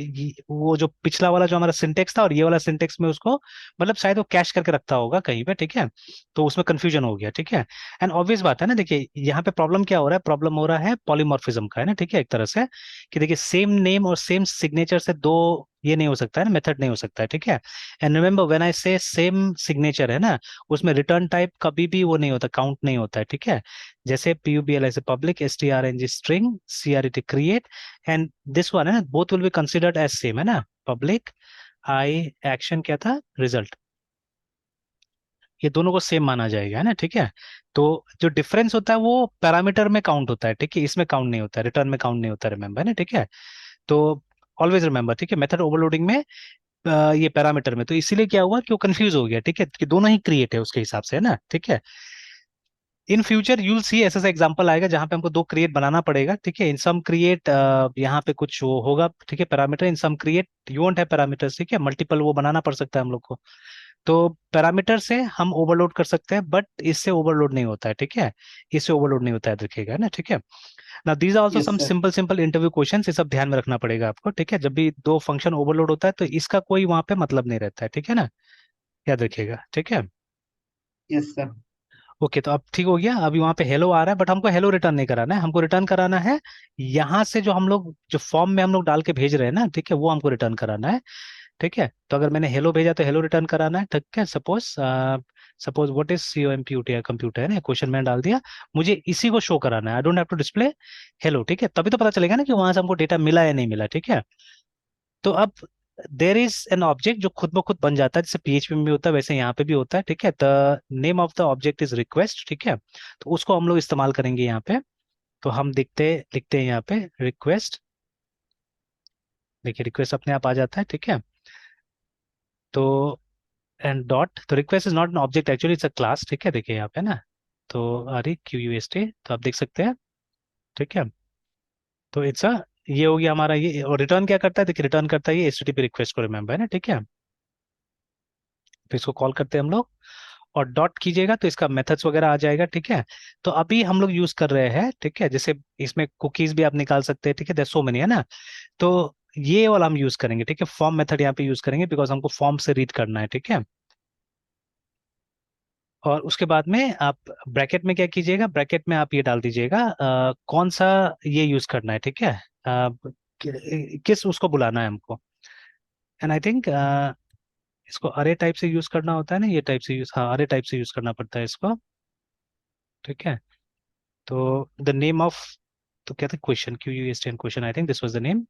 वो जो पिछला वाला जो हमारा सिंटेक्स था और ये वाला सिंटेक्स में उसको मतलब शायद वो कैश करके रखता होगा कहीं पे, ठीक है। तो उसमें कंफ्यूजन हो गया, ठीक है। एंड ऑब्वियस बात है ना, देखिए यहाँ पे प्रॉब्लम क्या हो रहा है, प्रॉब्लम हो रहा है पॉलीमॉर्फिज्म का, है ना, ठीक है, एक तरह से कि देखिए सेम नेम और सेम सिग्नेचर से दो ये नहीं हो सकता है ना, मेथड नहीं हो सकता है, ठीक है। एंड रिमेंबर व्हेन आई से सेम सिग्नेचर है ना, उसमें रिटर्न टाइप कभी भी वो नहीं होता, काउंट नहीं होता है, ठीक है। जैसे PUBL ऐसे public, STRNG string, CRET create, and this one है ना, both will be considered as same, है ना, पब्लिक आई एक्शन क्या था, रिजल्ट, ये दोनों को सेम माना जाएगा, है ना, ठीक है। तो जो डिफरेंस होता है वो पैरामीटर में काउंट होता है, ठीक है, इसमें काउंट नहीं होता है, रिटर्न में काउंट नहीं होता है, रिमेंबर, है ना, ठीक है। तो ऑलवेज रिमेंबर, ठीक है, मेथड ओवरलोडिंग में ये पैरामीटर में, तो इसीलिए क्या हुआ कि वो कंफ्यूज हो गया, ठीक है, कि दोनों ही क्रिएट है उसके हिसाब से, है ना, ठीक है। इन फ्यूचर यूल सी ऐसा ऐसा एग्जांपल आएगा जहां पे हमको दो क्रिएट बनाना पड़ेगा, ठीक है, इन सम क्रिएट यहाँ पे कुछ वो होगा, ठीक है, parameter, in some create you won't है पैरामीटर्स, ठीक है, मल्टीपल वो बनाना पड़ सकता है हम लोग को। तो पैरामीटर से हम ओवरलोड कर सकते हैं, बट इससे ओवरलोड नहीं होता है, ठीक है, इससे ओवरलोड नहीं होता है, देखिएगा ना, ठीक है। ना these are also yes some sir. Simple simple interview question, ये सब ध्यान में रखना पड़ेगा आपको, ठीक है, जब भी दो फंक्शन ओवरलोड होता है तो इसका कोई वहां पे मतलब नहीं रहता है, ठीक है ना, याद रखिएगा, ठीक है। Yes sir. ओके, तो अब ठीक हो गया, अभी वहां पे हेलो आ रहा है, बट हमको हेलो रिटर्न नहीं कराना है, हमको रिटर्न कराना है यहाँ से जो हम लोग जो फॉर्म में हम लोग डाल के भेज रहे हैं ना, ठीक है, वो हमको रिटर्न कराना है, ठीक है। तो अगर मैंने हेलो भेजा तो हेलो रिटर्न कराना है, ठीक है। Suppose suppose what is COMPUT computer, है ना, क्वेश्चन मैंने डाल दिया, मुझे इसी को शो कराना है, I don't have to display hello, ठीक है, तभी तो पता चलेगा ना कि वहां से हमको डेटा मिला या नहीं मिला, ठीक है। तो अब देर इज एन ऑब्जेक्ट जो खुद ब खुद बन जाता है, जैसे PHP में भी होता है वैसे यहाँ पे भी होता है, ठीक है। The name of the object is request, ठीक है, तो उसको हम लोग इस्तेमाल करेंगे यहाँ पे। तो हम लिखते हैं यहाँ पे रिक्वेस्ट, देखिए रिक्वेस्ट अपने आप आ जाता है, ठीक है। तो एंड डॉट, तो request is not an object actually, it's a class, ठीक है, देखिए यहाँ पे ना। तो REQUEST, तो आप देख सकते हैं, ठीक है। तो इट्स अ, ये हो गया हमारा ये, और रिटर्न क्या करता है, देखिए रिटर्न करता है ये HTTP रिक्वेस्ट को, रिमेंबर, है ना, ठीक है। तो इसको कॉल करते हैं हम लोग, और डॉट कीजिएगा तो इसका मेथड्स वगैरह आ जाएगा, ठीक है। तो अभी हम लोग यूज कर रहे हैं, ठीक है, जैसे इसमें कुकीज भी आप निकाल सकते हैं, ठीक है, सो मेनी, है ना। तो ये वाला हम यूज करेंगे, ठीक है, फॉर्म मेथड यहाँ पे यूज करेंगे, बिकॉज हमको फॉर्म से रीड करना है, ठीक है। और उसके बाद में आप ब्रैकेट में क्या कीजिएगा, ब्रैकेट में आप ये डाल दीजिएगा कौन सा ये यूज करना है, ठीक है, किस उसको बुलाना है हमको। एंड आई थिंक इसको अरे टाइप से यूज करना होता है ना, ये टाइप से यूज, हाँ अरे टाइप से यूज करना पड़ता है इसको, ठीक है। तो द नेम ऑफ, तो क्या था, question, QUSTN question, I think this was the name.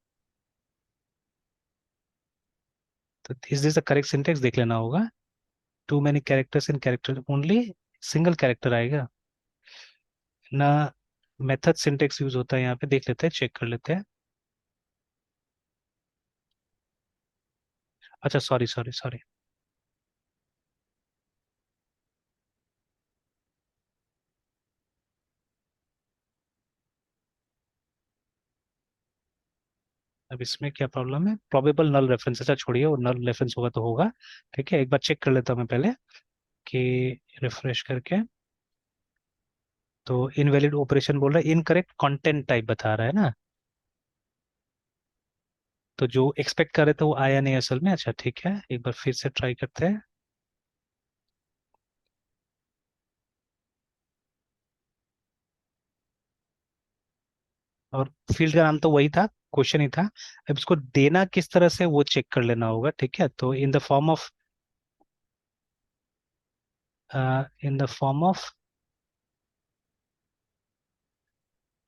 तो is this the correct syntax, देख लेना होगा। Too many characters in character only, single character आएगा ना, मेथड सिंटेक्स यूज होता है यहाँ पे, देख लेते हैं, चेक कर लेते हैं। अच्छा, सॉरी सॉरी सॉरी, अब इसमें क्या प्रॉब्लम है, प्रोबेबल नल रेफरेंस, अच्छा छोड़िए, वो नल रेफरेंस होगा तो होगा, ठीक है, एक बार चेक कर लेता हूँ मैं पहले कि रिफ्रेश करके। तो इनवैलिड ऑपरेशन बोल रहा है, इनकरेक्ट कंटेंट टाइप बता रहा है ना, तो जो एक्सपेक्ट कर रहे थे वो आया नहीं असल में, अच्छा ठीक है, एक बार फिर से ट्राई करते हैं। और फील्ड का नाम तो वही था, क्वेश्चन ही था, अब इसको देना किस तरह से वो चेक कर लेना होगा, ठीक है। तो in the form of, in the form of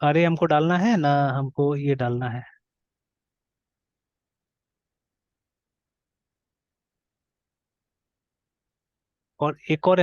अरे हमको डालना है ना, हमको ये डालना है, और एक और